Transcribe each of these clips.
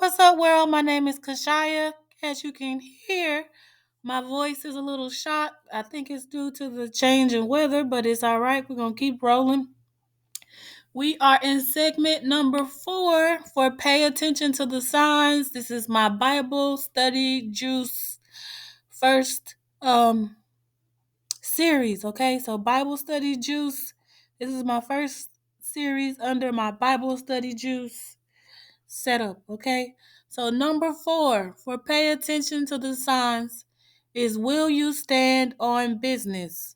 What's up, world? My name is Kashaya. As you can hear, my voice is a little shot. I think it's due to the change in weather, but it's all right. We're going to keep rolling. We are in segment number 4 for Pay Attention to the Signs. This is my Bible study juice first series, okay? So, Bible study juice. This is my first series under my Bible study juice setup, okay? So number 4 for pay attention to the signs is, will you stand on business,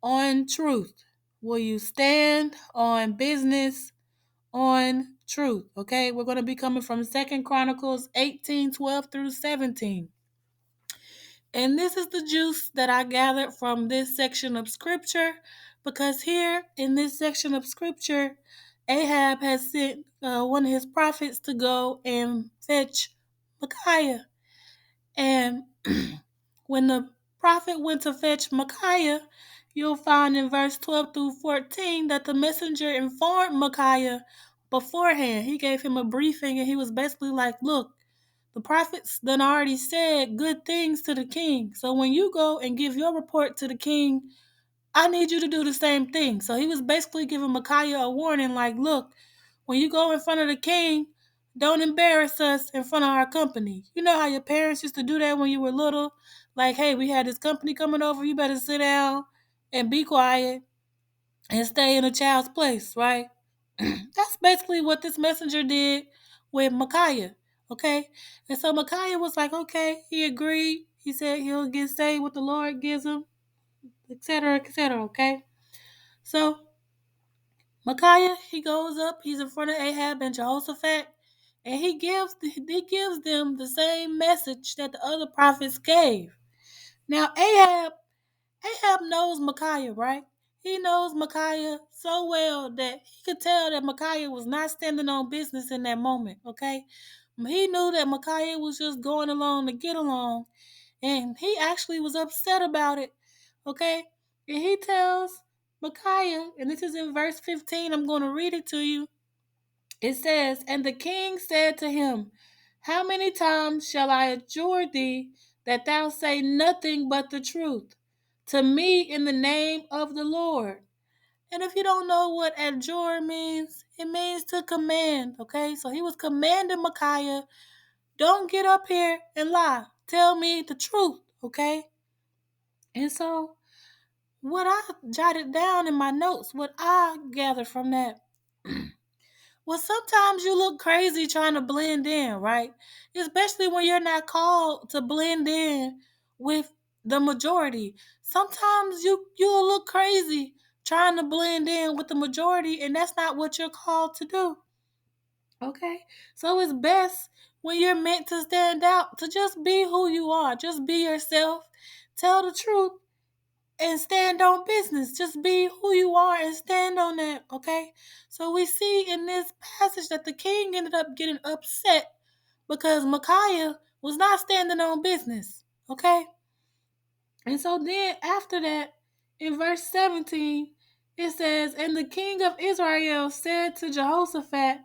on truth? Will you stand on business, on truth? Okay, we're going to be coming from Second Chronicles 18:12 through 17. And this is the juice that I gathered from this section of scripture, because here in this section of scripture, Ahab has sent one of his prophets to go and fetch Micaiah. And when the prophet went to fetch Micaiah, you'll find in verse 12 through 14 that the messenger informed Micaiah beforehand. He gave him a briefing, and he was basically like, look, the prophets done already said good things to the king. So when you go and give your report to the king, I need you to do the same thing. So he was basically giving Micaiah a warning, like, look, when you go in front of the king, don't embarrass us in front of our company. You know how your parents used to do that when you were little? Like, hey, we had this company coming over, you better sit down and be quiet and stay in a child's place, right? That's basically what this messenger did with Micaiah, okay? And so Micaiah was like, okay, he agreed. He said he'll get saved what the Lord gives him, etc., okay? So Micaiah, he goes up, he's in front of Ahab and Jehoshaphat, and he gives them the same message that the other prophets gave. Now Ahab knows Micaiah, right? He knows Micaiah so well that he could tell that Micaiah was not standing on business in that moment, okay? He knew that Micaiah was just going along to get along, and he actually was upset about it, okay? And he tells Micaiah, and this is in verse 15, I'm going to read it to you. It says, and the king said to him, how many times shall I adjure thee that thou say nothing but the truth to me in the name of the Lord? And if you don't know what adjure means, it means to command, okay? So he was commanding Micaiah, don't get up here and lie. Tell me the truth, okay? And so what I jotted down in my notes, what I gathered from that, well, sometimes you look crazy trying to blend in, right? Especially when you're not called to blend in with the majority. Sometimes you'll look crazy trying to blend in with the majority, and that's not what you're called to do. Okay? So it's best when you're meant to stand out to just be who you are. Just be yourself. Tell the truth and stand on business. Just be who you are and stand on that, okay? So we see in this passage that the king ended up getting upset because Micaiah was not standing on business, okay? And so then after that, in verse 17, it says, and the king of Israel said to Jehoshaphat,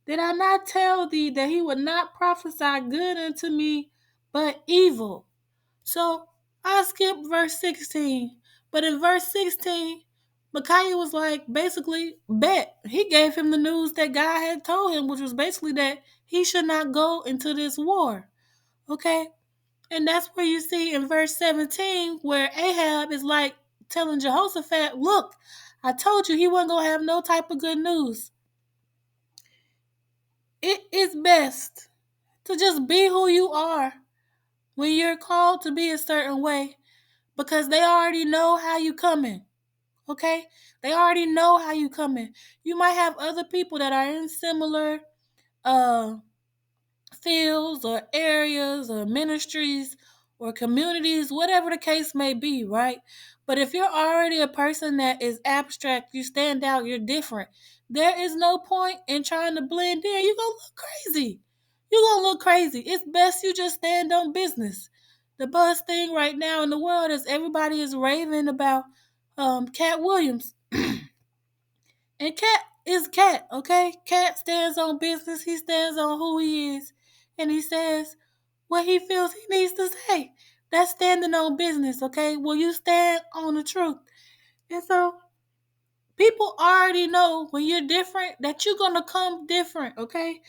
did I not tell thee that he would not prophesy good unto me, but evil? So I skipped verse 16. But in verse 16, Micaiah was like, basically, bet. He gave him the news that God had told him, which was basically that he should not go into this war. Okay? And that's where you see in verse 17 where Ahab is like telling Jehoshaphat, look, I told you he wasn't going to have no type of good news. It is best to just be who you are when you're called to be a certain way, because they already know how you coming. Okay? They already know how you coming. You might have other people that are in similar uh fields or areas or ministries or communities, whatever the case may be, right? But if you're already a person that is abstract, you stand out, you're different, there is no point in trying to blend in. You're going to look crazy. You're going to look crazy. It's best you just stand on business. The buzz thing right now in the world is everybody is raving about Cat Williams. And Cat is Cat, okay? Cat stands on business. He stands on who he is. and he says what he feels he needs to say. That's standing on business, okay? Will you stand on the truth? And so people already know when you're different that you're gonna come different, okay?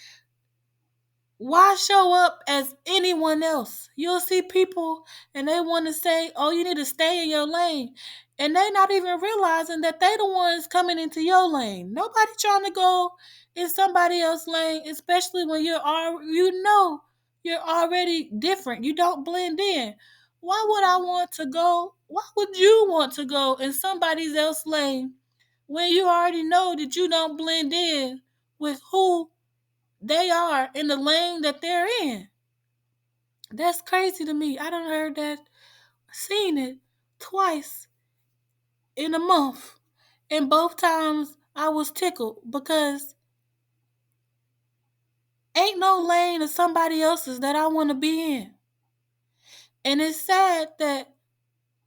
Why show up as anyone else? You'll see people and they want to say, oh, you need to stay in your lane. And they're not even realizing that they the ones coming into your lane. Nobody trying to go in somebody else's lane, especially when you're already different. You don't blend in. Why would you want to go in somebody else's lane when you already know that you don't blend in with who they are in the lane that they're in? That's crazy to me. I done heard that, seen it twice in a month. And both times I was tickled because ain't no lane of somebody else's that I want to be in. And it's sad that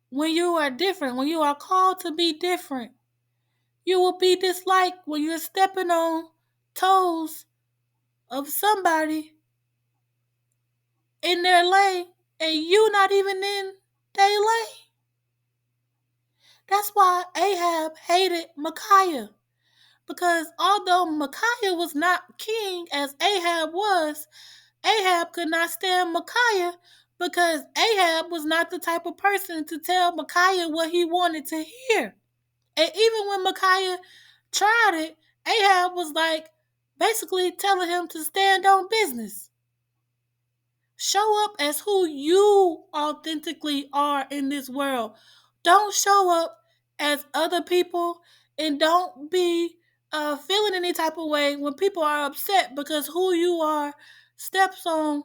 when you are different, when you are called to be different, you will be disliked when you're stepping on toes of somebody in their lane and you not even in their lane. That's why Ahab hated Micaiah. Because although Micaiah was not king as Ahab was, Ahab could not stand Micaiah because Ahab was not the type of person to tell Micaiah what he wanted to hear. And even when Micaiah tried it, Ahab was like basically telling him to stand on business. Show up as who you authentically are in this world. Don't show up as other people, and don't be feeling any type of way when people are upset because who you are steps on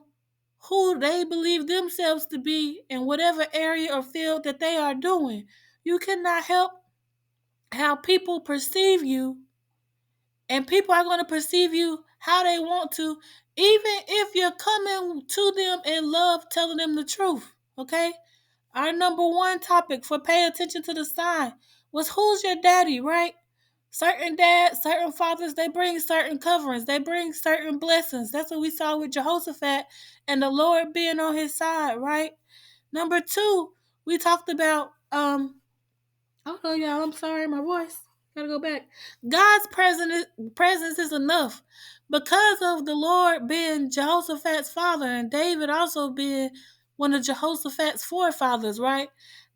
who they believe themselves to be in whatever area or field that they are doing. You cannot help how people perceive you, and people are going to perceive you how they want to, even if you're coming to them in love, telling them the truth. Okay? Our number one topic for pay attention to the sign was who's your daddy, right? Certain dads, certain fathers, they bring certain coverings, they bring certain blessings. That's what we saw with Jehoshaphat and the Lord being on his side, right? Number two, we talked about oh y'all, I'm sorry, my voice. Gotta go back. God's presence is enough. Because of the Lord being Jehoshaphat's father and David also being one of Jehoshaphat's forefathers, right?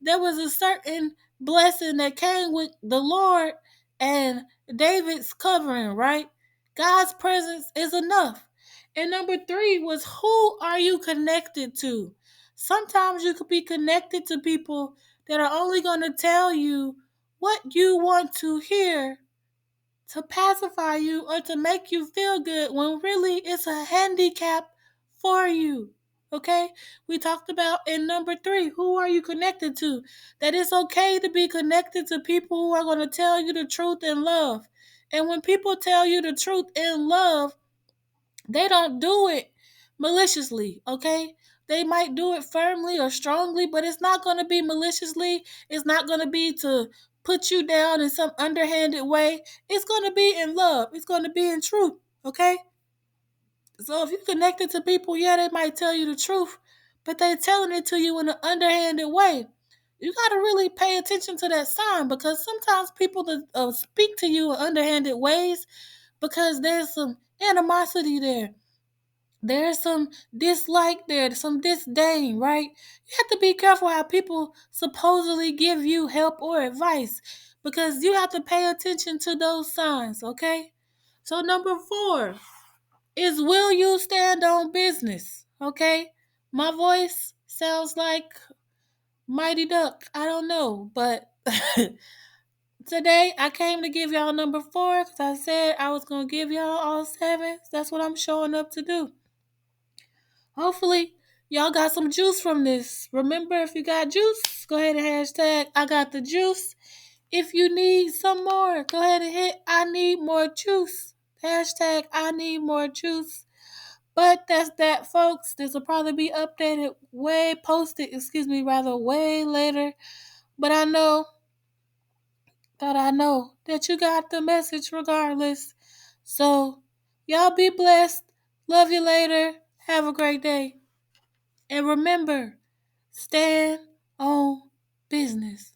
There was a certain blessing that came with the Lord and David's covering, right? God's presence is enough. And number three was who are you connected to? Sometimes you could be connected to people that are only going to tell you what you want to hear to pacify you or to make you feel good when really it's a handicap for you. Okay? We talked about in number three, who are you connected to? That it's okay to be connected to people who are going to tell you the truth in love. And when people tell you the truth in love, they don't do it maliciously, okay? They might do it firmly or strongly, but it's not going to be maliciously. It's not going to be to put you down in some underhanded way. It's going to be in love. It's going to be in truth, okay? So if you're connected to people, yeah, they might tell you the truth, but they're telling it to you in an underhanded way. You got to really pay attention to that sign because sometimes people speak to you in underhanded ways because there's some animosity there. There's some dislike there, some disdain, right? You have to be careful how people supposedly give you help or advice because you have to pay attention to those signs, okay? So, number four is will you stand on business, okay? My voice sounds like Mighty Duck. I don't know, but today I came to give y'all number four because I said I was going to give y'all all seven. That's what I'm showing up to do. Hopefully, y'all got some juice from this. Remember, if you got juice, go ahead and hashtag I got the juice. If you need some more, go ahead and hit I need more juice. Hashtag I need more juice. But that's that, folks. This will probably be posted way later. But I know that you got the message regardless. So, y'all be blessed. Love you later. Have a great day. And remember, stand on business.